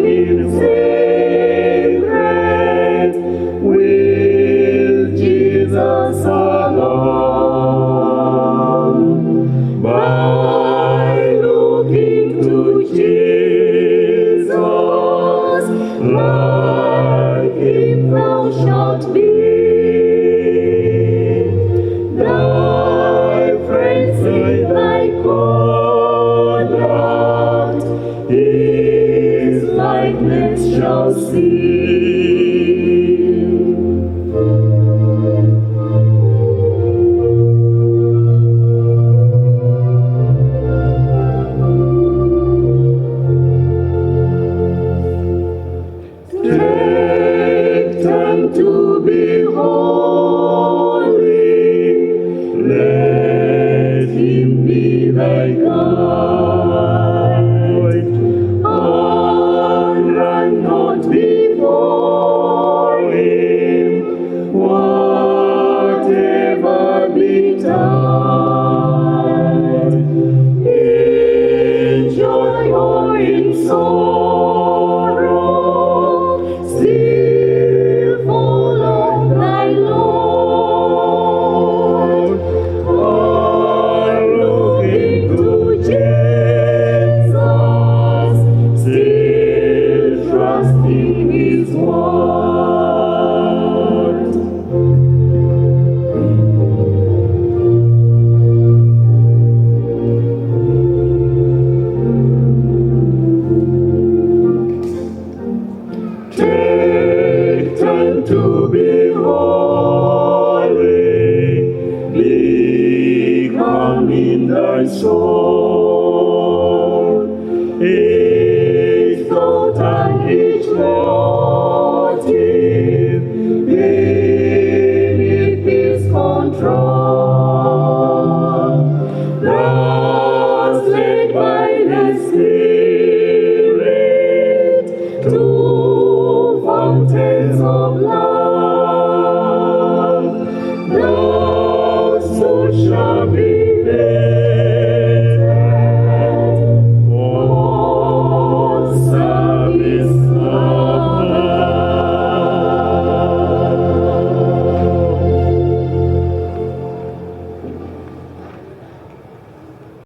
in secret with Jesus alone. By looking to Jesus, like him thou shalt be. Thy friends in thy conduct his likeness shall see. Take time to be holy, let him be thy guide, and run not before him, whatever betide. In joy or in sorrow, still follow thy Lord. Are looking to Jesus, still trust in his word. Take time to be holy, become in thy soul. Each thought and each motive beneath his control. Thus led by the Spirit to fountains of love, thou soon shalt be